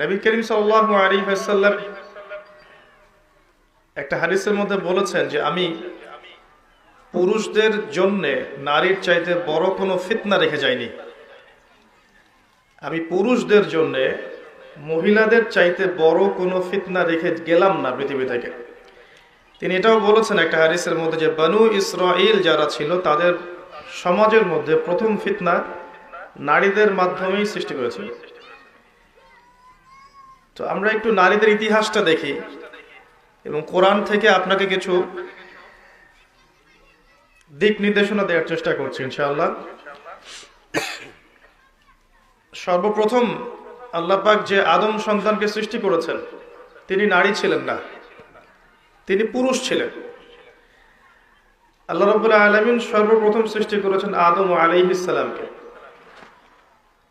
নবী করিম সাল্লাল্লাহু আলাইহি ওয়াসাল্লাম একটা হাদিসের মধ্যে বলেছেন যে আমি পুরুষদের জন্য নারীর চাইতে বড় কোনো ফিতনা রেখে যাইনি। আমি পুরুষদের জন্য মহিলাদের চাইতে বড় কোনো ফিতনা রেখে গেলাম না পৃথিবী থেকে। তিনি এটাও বলেছেন একটা হাদিসের মধ্যে যে বনু ইসরাইল যারা ছিল তাদের সমাজের মধ্যে প্রথম ফিতনা নারীদের মাধ্যমেই সৃষ্টি করেছিল। তো আমরা একটু নারীদের ইতিহাসটা দেখি এবং কোরআন থেকে আপনাকে কিছু দিক নির্দেশনা দেওয়ার চেষ্টা করছি ইনশাআল্লাহ। সর্বপ্রথম আল্লাহ পাক যে আদম সন্তানকে সৃষ্টি করেছেন তিনি নারী ছিলেন না, তিনি পুরুষ ছিলেন। আল্লাহ রাব্বুল আলামিন সর্বপ্রথম সৃষ্টি করেছেন আদম আলাইহিস সালামকে,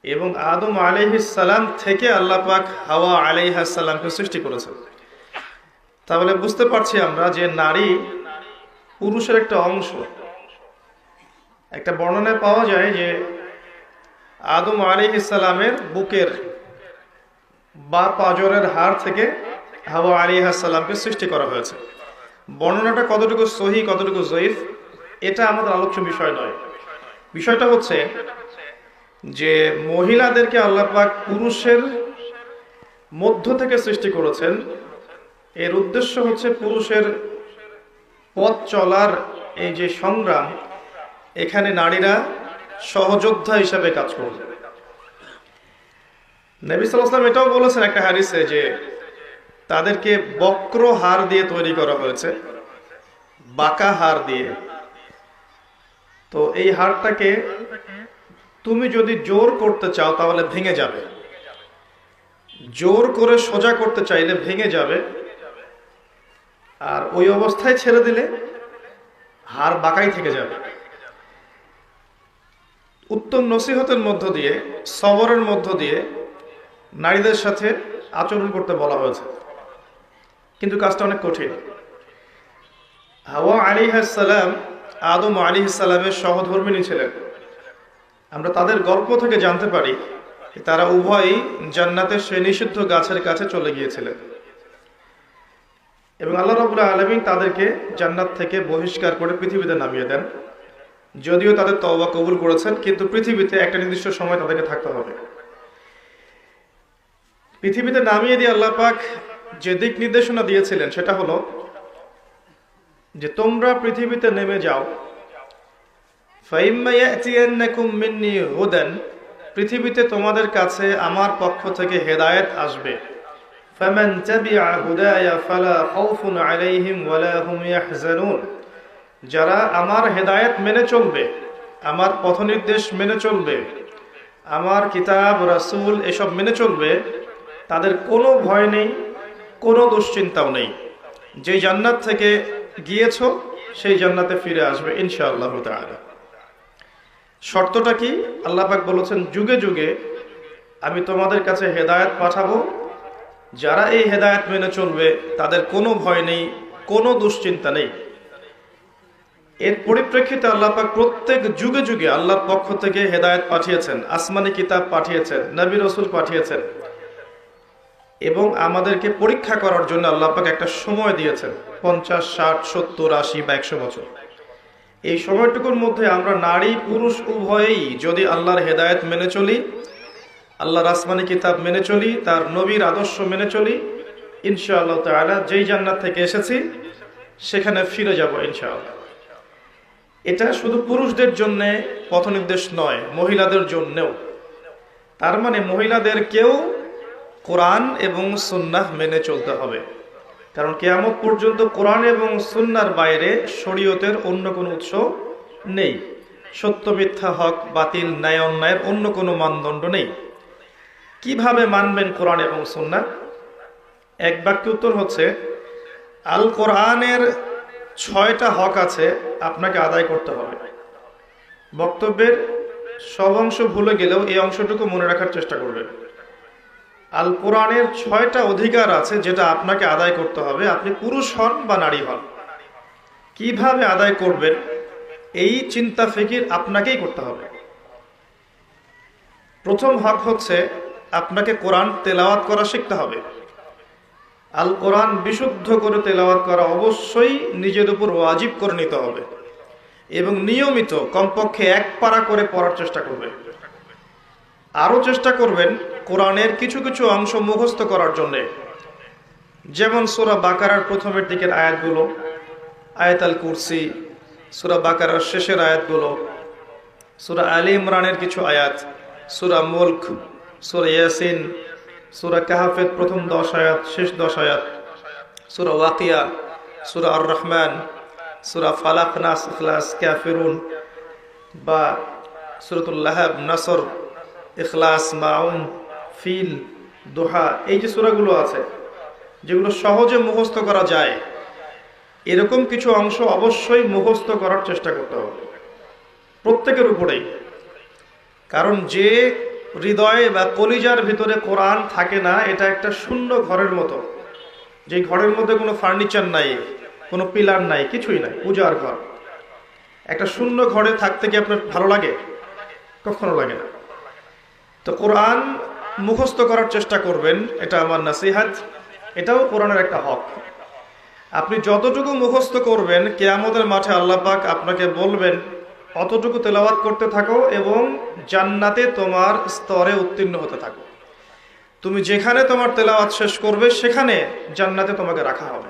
এবং আদম আলাইহিস সালাম থেকে আল্লাহ পাক হাওয়া আলাইহাস সালামকে সৃষ্টি করেছেন। তাহলে বুঝতে পারছি আমরা যে নারী পুরুষের একটা অংশ। একটা বর্ণনায় পাওয়া যায় যে আদম আলাইহিস সালামের বুকের বা পাঁজরের হাড় থেকে হাওয়া আলাইহাস সালামকে সৃষ্টি করা হয়েছে। বর্ণনাটা কতটুকু সহি কতটুকু জয়ীফ এটা আমাদের আলোচ্য বিষয় নয়। বিষয়টা হচ্ছে যে মহিলাদেরকে আল্লাহ পাক পুরুষের মধ্য থেকে সৃষ্টি করেছেন। এর উদ্দেশ্য হচ্ছে পুরুষের পথ চলার এই যে সংগ্রাম, এখানে নারীরা সহযোদ্ধা হিসাবে কাজ করবে। নবী সাল্লাল্লাহু আলাইহি ওয়াসাল্লাম এটাও বলেছেন একটা হাদিসে যে তাদেরকে বক্র হাড় দিয়ে তৈরি করা হয়েছে, বাঁকা হাড় দিয়ে। তো এই হাড়টাকে তুমি যদি জোর করতে চাও তাহলে ভেঙে যাবে, জোর করে সোজা করতে চাইলে ভেঙে যাবে, আর ওই অবস্থায় ছেড়ে দিলে হাড় বাঁকাই থেকে যাবে। উত্তম নসিহতের মধ্য দিয়ে, সবরের মধ্য দিয়ে নারীদের সাথে আচরণ করতে বলা হয়েছে, কিন্তু কাজটা অনেক কঠিন। হাওয়া আলাইহিস সালাম আদম আলাইহিস সালামের সহধর্মিণী ছিলেন। আমরা তাদের গল্প থেকে জানতে পারি তারা উভয়ই জান্নাতের সেই নিষিদ্ধ গাছের কাছে চলে গিয়েছিলেন, এবং আল্লাহ রাব্বুল আলামিন তাদেরকে জান্নাত থেকে বহিষ্কার করে পৃথিবীতে নামিয়ে দেন। যদিও তাদের তওবা কবুল করেছেন, কিন্তু পৃথিবীতে একটা নির্দিষ্ট সময় তাদেরকে থাকতে হবে। পৃথিবীতে নামিয়ে দিয়ে আল্লাহ পাক যে দিক নির্দেশনা দিয়েছিলেন সেটা হলো যে তোমরা পৃথিবীতে নেমে যাও, ফাইম্মা ইয়াতিয়ান্নাকুম মিন্নি হুদান, পৃথিবীতে তোমাদের কাছে আমার পক্ষ থেকে হেদায়েত আসবে। ফামান তাবিআ হুদায়া ফালা খাউফুন আলাইহিম ওয়ালা হুম ইয়াহজানুন, যারা আমার হেদায়েত মেনে চলবে, আমার পথনির্দেশ মেনে চলবে, আমার কিতাব রাসূল এসব মেনে চলবে, তাদের কোনো ভয় নেই, কোনো দুশ্চিন্তাও নেই। যে জান্নাত থেকে গিয়েছো সেই জান্নাতে ফিরে আসবে ইনশাআল্লাহ তাআলা। শর্তটা কি? আল্লাহ পাক বলেছেন যুগে যুগে আমি তোমাদের কাছে হেদায়েত পাঠাবো, যারা এই হেদায়েত মেনে চলবে তাদের কোনো ভয় নেই, কোনো দুশ্চিন্তা নেই। এর পরিপ্রেক্ষিতে আল্লাহ পাক প্রত্যেক যুগে যুগে আল্লাহর পক্ষ থেকে হেদায়েত পাঠিয়েছেন, আসমানি কিতাব পাঠিয়েছেন, নবী রাসূল পাঠিয়েছেন, এবং আমাদেরকে পরীক্ষা করার জন্য আল্লাহ পাক একটা সময় দিয়েছেন 50, 60, 70, 80 বা 100 বছর। এই সময়টুকুর মধ্যে আমরা নারী পুরুষ উভয়েই যদি আল্লাহর হেদায়েত মেনে চলি, আল্লাহর আসমানি কিতাব মেনে চলি, তার নবীর আদর্শ মেনে চলি, ইনশাআল্লাহ তাআলা যেই জান্নাত থেকে এসেছি সেখানে ফিরে যাব ইনশাআল্লাহ। এটা শুধু পুরুষদের জন্য পথনির্দেশ নয়, মহিলাদের জন্যও। তার মানে মহিলাদেরকেও কোরআন এবং সুন্নাহ মেনে চলতে হবে, কারণ কিয়ামত পর্যন্ত কোরআন এবং সুন্নাহর বাইরে শরীয়তের অন্য কোনো উৎস নেই। সত্য মিথ্যা, হক বাতিল, ন্যায় অন্যায়ের অন্য কোনো মানদণ্ড নেই। কিভাবে মানবেন কোরআন এবং সুন্নাহ? এক বাক্যে উত্তর হচ্ছে আল কোরআনের 6টা হক আছে, আপনাকে আদায় করতে হবে। বক্তব্যের সব অংশ ভুলে গেলেও এই অংশটুকু মনে রাখার চেষ্টা করবেন। আল কোরআনের 6টা অধিকার আছে যেটা আপনাকে আদায় করতে হবে, আপনি পুরুষ হন বা নারী হন। কিভাবে আদায় করবেন এই চিন্তা ফিকির আপনাকেই করতে হবে। প্রথম হক হচ্ছে আপনাকে কোরআন তেলাওয়াত করা শিখতে হবে। আল কোরআন বিশুদ্ধ করে তেলাওয়াত করা অবশ্যই নিজের উপর ওয়াজিব করে নিতে হবে এবং নিয়মিত কমপক্ষে এক পারা করে পড়ার চেষ্টা করবেন। আরও চেষ্টা করবেন কোরআনের কিছু কিছু অংশ মুখস্থ করার জন্যে, যেমন সূরা বাকারার প্রথমের দিকের আয়াতগুলো, আয়াতুল কুরসি, সূরা বাকারার শেষের আয়াতগুলো, সূরা আলে ইমরানের কিছু আয়াত, সূরা মুলক, সূরা ইয়াসিন, সূরা কাহাফের প্রথম 10 আয়াত, শেষ 10 আয়াত, সূরা ওয়াকিয়া, সূরা আর রহমান, সূরা ফালাক, নাস, ইখলাস, কাফিরুন বা সূরাতুল লাহাব, নাসর, ইখলাস, মাউন, ফিল, দোহা, এই যে সূরাগুলো আছে যেগুলো সহজে মুখস্থ করা যায়, এরকম কিছু অংশ অবশ্যই মুখস্থ করার চেষ্টা করতে হবে প্রত্যেকের উপরেই। কারণ যে হৃদয়ে বা কলিজার ভিতরে কোরআন থাকে না, এটা একটা শূন্য ঘরের মতো, যে ঘরের মধ্যে কোনো ফার্নিচার নাই, কোনো পিলার নাই, কিছুই নাই, পূজার ঘর। একটা শূন্য ঘরে থাকতে কি আপনার ভালো লাগে? কখনো লাগে না। তো কোরআন মুখস্থ করার চেষ্টা করবেন, এটা আমার নসিহত, এটাও কোরআনের একটা হক। আপনি যতটুকু মুখস্থ করবেন, কিয়ামতের মাঠে আল্লাহ পাক আপনাকে বলবেন অতটুকু তেলাওয়াত করতে থাকো এবং জান্নাতে তোমার স্তরে উত্তীর্ণ হতে থাকো। তুমি যেখানে তোমার তেলাওয়াত শেষ করবে সেখানে জান্নাতে তোমাকে রাখা হবে।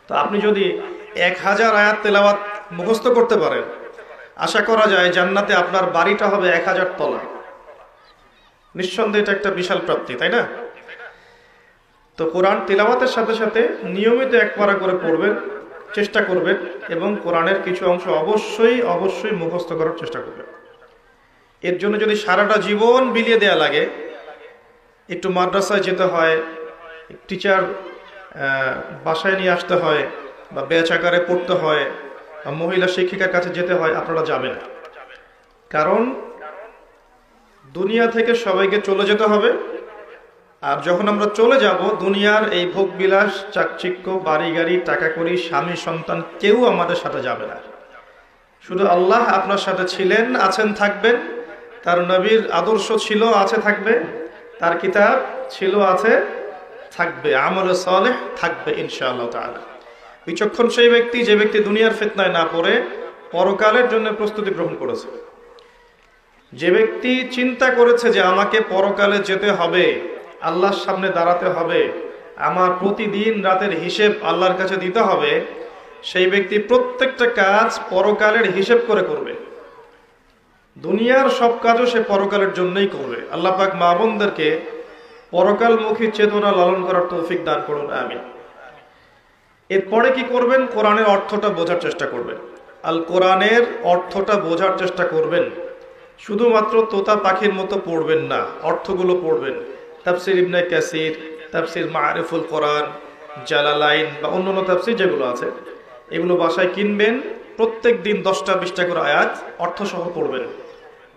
তো আপনি যদি 1000 আয়াত তেলাওয়াত মুখস্থ করতে পারেন, আশা করা যায় জান্নাতে আপনার বাড়িটা হবে 1000 তলা। নিঃসন্দেহে এটা একটা বিশাল প্রাপ্তি, তাই না? তো কোরআন তেলাওয়াতের সাথে সাথে নিয়মিত এক পারা করে পড়বেন, চেষ্টা করবেন এবং কোরআনের কিছু অংশ অবশ্যই অবশ্যই মুখস্থ করার চেষ্টা করবেন। এর জন্য যদি সারাটা জীবন বিলিয়ে দেয়া লাগে, একটু মাদ্রাসায় যেতে হয়, টিচার বাসায় নিয়ে আসতে হয়, বা ব্যাচ আকারে পড়তে হয়, বা মহিলা শিক্ষিকার কাছে যেতে হয়, আপনারা যাবেন। কারণ দুনিয়া থেকে সবাইকে চলে যেতে হবে, আর যখন আমরা চলে যাব দুনিয়ার এই ভোগ বিলাস, চাকচিক্য, বাড়ি গাড়ি, টাকা কড়ি, স্বামী সন্তান কেউ আমাদের সাথে যাবে না। শুধু আল্লাহ আপনার সাথে ছিলেন, আছেন, থাকবেন। তার নবীর আদর্শ ছিল, আছে, থাকবে। তার কিতাব ছিল, আছে, থাকবে। আমল সালেহ থাকবে ইনশাআল্লাহ তাআলা। বিচক্ষণ সেই ব্যক্তি যে ব্যক্তি দুনিয়ার ফিতনায় না পড়ে পরকালের জন্য প্রস্তুতি গ্রহণ করেছে। যে ব্যক্তি চিন্তা করেছে যে আমাকে পরকালে যেতে হবে, আল্লাহর সামনে দাঁড়াতে হবে, আমার প্রতিদিন রাতের হিসেব আল্লাহর কাছে দিতে হবে, সেই ব্যক্তি প্রত্যেকটা কাজ পরকালের হিসেব করে করবে। দুনিয়ার সব কাজও সে পরকালের জন্যই করবে। আল্লাহ পাক মা বোনদেরকে পরকালমুখী চেতনা লালন করার তৌফিক দান করুন, আমিন। এরপরে কি করবেন? কোরআনের অর্থটা বোঝার চেষ্টা করবেন। আল কোরআনের অর্থটা বোঝার চেষ্টা করবেন। শুধুমাত্র তোতা পাখির মতো পড়বেন না, অর্থগুলো পড়বেন। তাফসির ইবনে কাসির, তাফসির মারিফুল কোরআন, জালালাইন বা অন্যান্য তাফসির যেগুলো আছে, এগুলো বাসায় কিনবেন। প্রত্যেক দিন 10টা-20টা করে আয়াত অর্থসহ পড়বেন।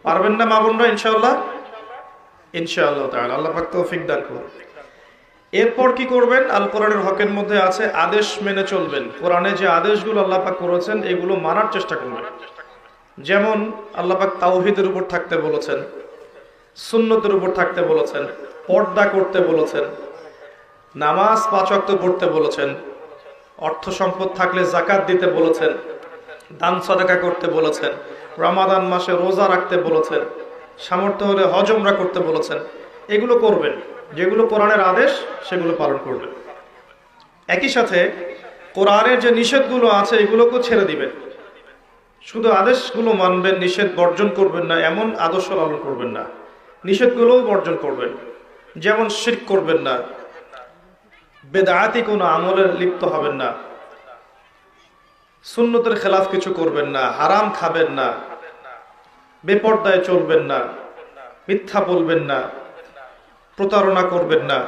পারবেন না মা বোনরা? ইনশাআল্লাহ, ইনশাআল্লাহ তাআলা আল্লাহ পাক তৌফিক দান করুন। এরপর কি করবেন? আল কোরআনের হকের মধ্যে আছে আদেশ মেনে চলবেন। কোরআনে যে আদেশগুলো আল্লাহ পাক করেছেন এগুলো মানার চেষ্টা করবেন। যেমন আল্লাহ পাক তাওহীদের উপর থাকতে বলেছেন, সুন্নতের উপর থাকতে বলেছেন, পর্দা করতে বলেছেন, নামাজ 5 ওয়াক্ত পড়তে বলেছেন, অর্থ সম্পদ থাকলে যাকাত দিতে বলেছেন, দান সাদাকা করতে বলেছেন, রমাদান মাসে রোজা রাখতে বলেছেন, সামর্থ্য হলে হজ উমরা করতে বলেছেন। এগুলো করবেন। যেগুলো কোরআনের আদেশ সেগুলো পালন করবেন। একই সাথে কোরআনের যে নিষেধগুলো আছে এগুলোকেও ছেড়ে দিবেন। শুধু আদেশগুলো মানবেন, নিষেধ বর্জন করবেন না, এমন আদর্শ লালন করবেন না। নিষেধগুলোও বর্জন করবেন। যেমন শিরক করবেন না, বেদাতি কোনো আমলে লিপ্ত হবেন না, সুন্নতের খেলাফ কিছু করবেন না, হারাম খাবেন না, বেপরদায় চলবেন না, মিথ্যা বলবেন না, প্রতারণা করবেন না,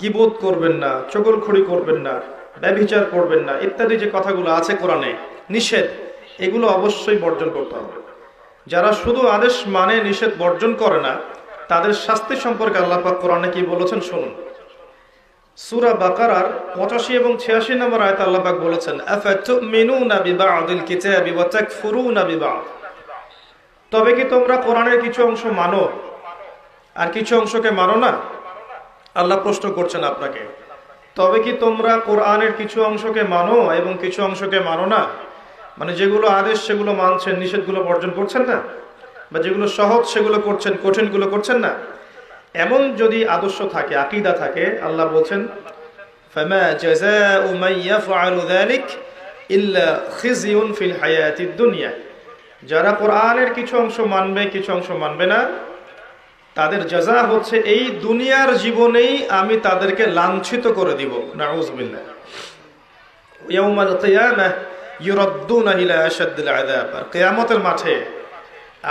গীবত করবেন না, চগলখড়ি করবেন না, ব্যভিচার করবেন না, ইত্যাদি যে কথাগুলো আছে কোরআনে নিষেধ, এগুলো অবশ্যই বর্জন করতে হবে। যারা শুধু আদেশ মানে নিষেধ বর্জন করে না, তাদের শাস্তি সম্পর্কে আল্লাহ পাক কোরআনে কি বলেছেন শুনুন। সূরা বাকারার 85 এবং 86 নম্বর আয়াতে আল্লাহ পাক বলেছেন, আফাতুমিনুনা বিবা'দিল কিতাবি ওয়া তাকফুরুনা বিবা'দ। তবে কি তোমরা কোরআনের কিছু অংশ মানো আর কিছু অংশকে মানো না? আল্লাহ প্রশ্ন করছেন আপনাকে, তবে কি তোমরা কোরআনের কিছু অংশকে মানো এবং কিছু অংশকে মানো না? মানে যেগুলো আদেশ সেগুলো মানছেন, নিষেধগুলো বর্জন করছেন না, বা যেগুলো সহজ সেগুলো করছেন, কঠিনগুলো করছেন না। এমন যদি আদর্শ থাকে, আকীদা থাকে, আল্লাহ বলছেন ফামা জাযাউ মান ইয়াফআলু যালিক ইল্লা খিজিউন ফিল হায়াতিদ দুনিয়া। যারা কোরআনের কিছু অংশ মানবে, কিছু অংশ মানবে না, তাদের জাযা হচ্ছে এই দুনিয়ার জীবনেই আমি তাদেরকে লাঞ্ছিত করে দিব। নাউযুবিল্লাহ। ইয়াউমাল কিয়ামাহ ইউরাদ্দুনা ইলা আশাদ্দিল আযাব। আর কিয়ামতের মাঠে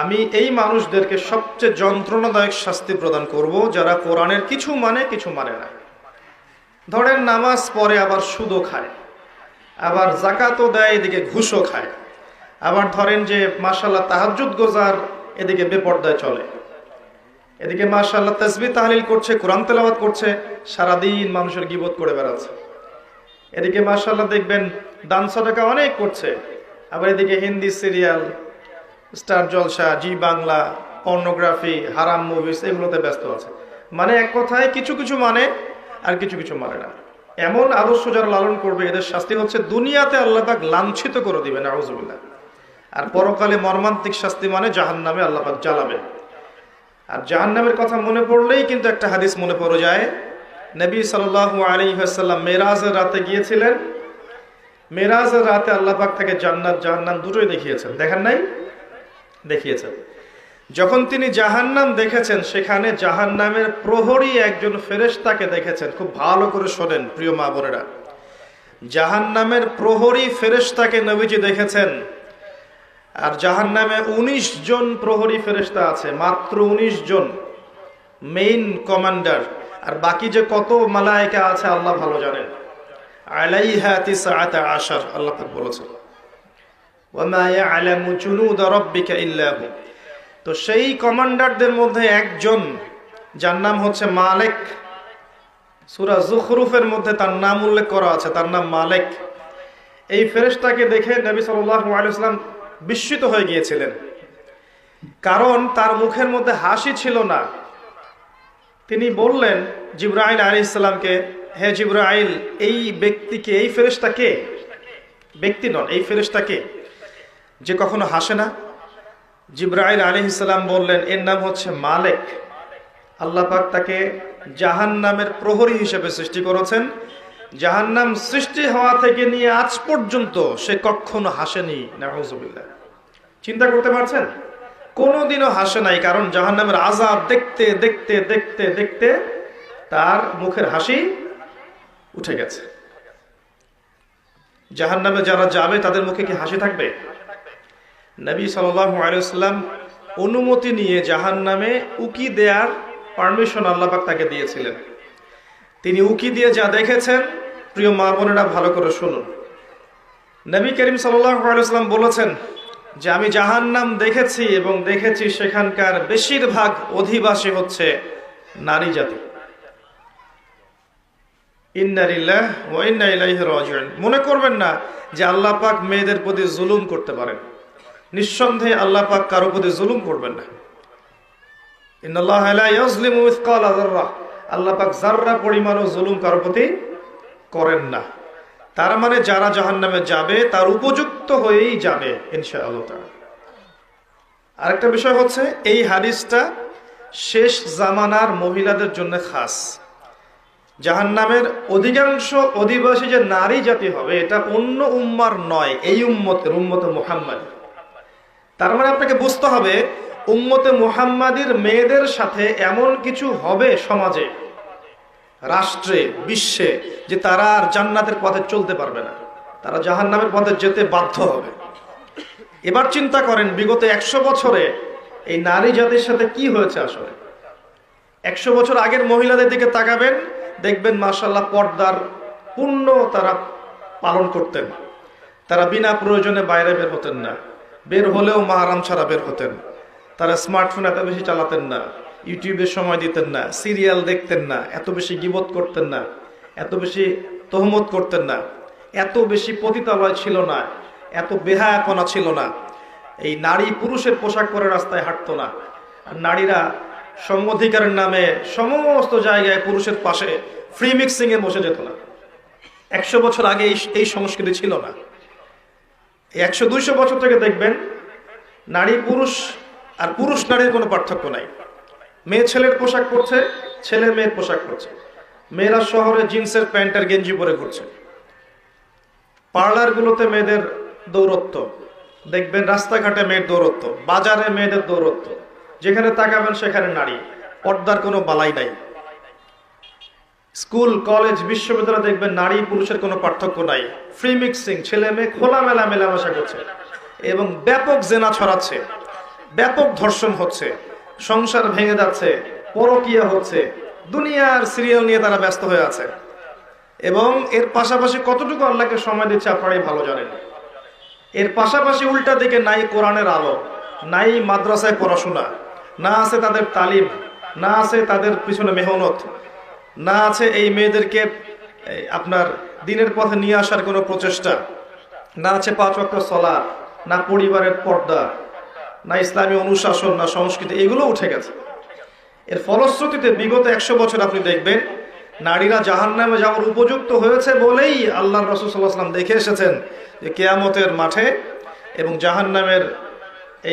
আমি এই মানুষদেরকে সবচেয়ে যন্ত্রণাদায়ক শাস্তি প্রদান করব, যারা কোরআনের কিছু মানে, কিছু মানে না। ধরেন নামাজ পড়ে আবার সুদও খায়, আবার যাকাতও দেয়, এদিকে ঘুষও খায়। আবার ধরেন যে মাশাআল্লাহ তাহাজ্জুদ গোজার, এদিকে বেপরদায় চলে, এদিকে মাশাআল্লাহ তাসবিহ তাহলিল করছে, কোরআন তেলাওয়াত করছে, সারাদিন মানুষের গীবত করে বেড়াচ্ছে। এদিকে মাশাআল্লাহ দেখবেন দান সদকা অনেক করছে, আবার এদিকে হিন্দি সিরিয়াল, স্টার জলসা, জি বাংলা, পর্নোগ্রাফি, হারাম মুভিস, এগুলোতে ব্যস্ত আছে। মানে এক কথায় কিছু কিছু মানে আর কিছু কিছু মানে না। এমন আদর্শ যারা লালন করবে, এদের শাস্তি হচ্ছে দুনিয়াতে আল্লাহ পাক লাঞ্ছিত করে দিবেন, নাউযুবিল্লাহ। আর পরকালে মর্মান্তিক শাস্তি মানে জাহান্নামে আল্লাহ পাক জ্বালাবেন। আর জাহান্নামের কথা মনে পড়লেই কিন্তু একটা হাদিস মনে পড়ে যায়। নবী সাল্লাল্লাহু আলাইহি ওয়াসাল্লাম মেরাজের রাতে গিয়েছিলেন। মেরাজের রাতে আল্লাহ পাক তাকে জান্নাত জাহান্নাম দুটোই দেখিয়েছেন, দেখেন নাই? দেখিয়েছেন। যখন তিনি জাহান্নাম দেখেছেন, সেখানে জাহান্নামের প্রহরী একজন ফেরেশতাকে দেখেছেন। খুব ভালো করে শোনেন প্রিয় মা বোনেরা, জাহান্নামের প্রহরী ফেরেশতাকে নবীজি দেখেছেন। আর জাহান্নামে 19 জন প্রহরী ফেরেশতা আছে, মাত্র 19 জন মেইন কমান্ডার। আর বাকি যে কত মালায়েকা আছে আল্লাহ ভালো জানেন। আলাইহা 19 আল্লাহ পাক বলেছেন, ওয়ামা ইয়ালামু জুনুদ রাব্বিকা ইল্লা হু। তো সেই কমান্ডারদের মধ্যে একজন, যার নাম হচ্ছে মালেক। সূরা যুখরুফের মধ্যে তার নাম উল্লেখ করা আছে, তার নাম মালেক। এই ফেরেশতাকে দেখে নবী সাল্লাল্লাহু আলাইহি ওয়াসাল্লাম বিস্মিত হয়ে গিয়েছিলেন, কারণ তার মুখের মধ্যে হাসি ছিল না। তিনি বললেন জিবরাইল আলাইহিস সালামকে, হে জিবরাইল, এই ব্যক্তিকে, এই ফেরেশতাকে, ব্যক্তি নন, এই ফেরেশতাকে যে কখনো হাসে না? জিবরাইল আলাইহিস সালাম বললেন, এর নাম হচ্ছে মালেক। আল্লাহ পাক তাকে জাহান্নামের প্রহরী হিসেবে সৃষ্টি করেছেন। জাহান্নাম সৃষ্টি হওয়া থেকে নিয়ে আজ পর্যন্ত সে কখনো হাসেনি, নাউযুবিল্লাহ। চিন্তা করতে পারছেন? কোনোদিনও হাসে নাই, কারণ জাহান্নামের আযাব দেখতে দেখতে দেখতে দেখতে তার মুখের হাসি উঠে গেছে। জাহান্নামে যারা যাবে তাদের মুখে কি হাসি থাকবে? নবী সাল্লাল্লাহু আলাইহি ওয়াসাল্লাম অনুমতি নিয়ে জাহান্নামে উকি দেওয়ার পারমিশন আল্লাহ পাক তাকে দিয়েছিলেন। তিনি উকি দিয়ে যা দেখেছেন, প্রিয় মা বোনেরা ভালো করে শুনুন। নবী করিম সাল্লাল্লাহু আলাইহি ওয়াসাল্লাম বলেছেন যে আমি জাহান্নাম দেখেছি এবং দেখেছি সেখানকার বেশিরভাগ অধিবাসী হচ্ছে নারী জাতি। ইন্না লিল্লাহি ওয়া ইন্না ইলাইহি রাজিউন। মনে করবেন না যে আল্লাহ পাক মেয়েদের প্রতি জুলুম করতে পারেন। নিঃসন্দেহে আল্লাহ পাক কারো প্রতি জুলুম করবেন না। ইন্নাল্লাহা লা ইয়াজলিমু মিসকালা যাররা। আল্লাহ পাক যাররা পরিমাণও জুলুম কারো প্রতি করেন না। তার মানে যারা জাহান্নামে যাবে তার উপযুক্ত হয়েই যাবে ইনশাআল্লাহ তাআলা। আরেকটা বিষয় হচ্ছে, এই হাদিসটা শেষ জামানার মহিলাদের জন্য খাস। জাহান্নামের অধিকাংশ অধিবাসী যে নারী জাতি হবে, এটা অন্য উম্মার নয়, এই উম্মতের, উম্মতে মুহাম্মদ। তার মানে আপনাকে বুঝতে হবে, উম্মতে মুহাম্মাদির মেয়েদের সাথে এমন কিছু হবে সমাজে, রাষ্ট্রে, বিশ্বে, যে তারা আর জান্নাতের পথে চলতে পারবে না, তারা জাহান্নামের পথে যেতে বাধ্য হবে। এবার চিন্তা করেন, বিগত 100 বছরে এই নারী জাতির সাথে কি হয়েছে আসলে। 100 বছর আগের মহিলাদের দিকে তাকাবেন, দেখবেন মাশাআল্লাহ পর্দার পূর্ণ তারা পালন করতেন। তারা বিনা প্রয়োজনে বাইরে বের হতেন না, বের হলেও মাহরাম ছাড়া বের হতেন। তারা স্মার্টফোন এত বেশি চালাতেন না, ইউটিউবে সময় দিতেন না, সিরিয়াল দেখতেন না, এত বেশি গীবত করতেন না, এত বেশি তহমত করতেন না, এত বেশি পতিতালয় ছিল না, এত বেহায়াপনা ছিল না। এই নারী পুরুষের পোশাক পরে রাস্তায় হাঁটতো না। আর নারীরা সমঅধিকারের নামে সমস্ত জায়গায় পুরুষের পাশে ফ্রি মিক্সিং এ বসে যেত না। 100 বছর আগে এই সংস্কৃতি ছিল না। 100-200 বছর থেকে দেখবেন নারী পুরুষ আর পুরুষ নারীর কোনো পার্থক্য নাই। মেয়ে ছেলের পোশাক পরছে, ছেলে মেয়ের পোশাক পরছে। মেয়েরা শহরে জিন্সের প্যান্ট আর গেঞ্জি পরে ঘুরছে। পার্লারগুলোতে মেয়েদের দৌরত্ব দেখবেন, রাস্তাঘাটে মেয়ের দৌরত্ব, বাজারে মেয়েদের দৌরত্ব, যেখানে তাকাবেন সেখানে নারী, পর্দার কোনো বালাই নাই। স্কুল কলেজ বিশ্ববিদ্যালয়ে দেখবেন নারী পুরুষের কোনো পার্থক্য নাই, ফ্রি মিক্সিং, ছেলে মেয়ে খোলামেলা মেলামেশা করছে এবং ব্যাপক জেনা ছড়াচ্ছে, ব্যাপক ধর্ষণ হচ্ছে, সংসার ভেঙে যাচ্ছে, পরকীয়া হচ্ছে, দুনিয়ার সিরিয়াল নিয়ে তারা ব্যস্ত হয়ে আছে। এবং এর পাশাপাশি কতটুকু আল্লাহকে সময় দিচ্ছে আপনারাই ভালো জানেন। এর পাশাপাশি উল্টা দিকে নাই কোরআনের আলো, নাই মাদ্রাসায় পড়াশোনা, না আছে তাদের তালিম, না আছে তাদের পিছনে মেহনত, না আছে এই মেয়েদেরকে আপনার দিনের পথে নিয়ে আসার কোনো প্রচেষ্টা, না আছে 5 ওয়াক্ত সালাত, না পরিবারের পর্দা, না ইসলামী অনুশাসন, না সংস্কৃতি, এগুলো উঠে গেছে। এর ফলশ্রুতিতে বিগত 100 বছর আপনি দেখবেন নারীরা জাহান্নামে যাওয়ার উপযুক্ত হয়েছে বলেই আল্লাহ রাসূল সাল্লাল্লাহু আলাইহি ওয়াসাল্লাম দেখে এসেছেন যে কিয়ামতের মাঠে এবং জাহান্নামের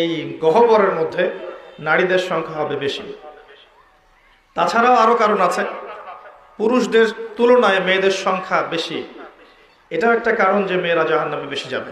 এই গহ্বরের মধ্যে নারীদের সংখ্যা হবে বেশি। তাছাড়াও আরো কারণ আছে, পুরুষদের তুলনায় মেয়েদের সংখ্যা বেশি, এটাও একটা কারণ যে মেয়েরা জাহান্নামে বেশি যাবে।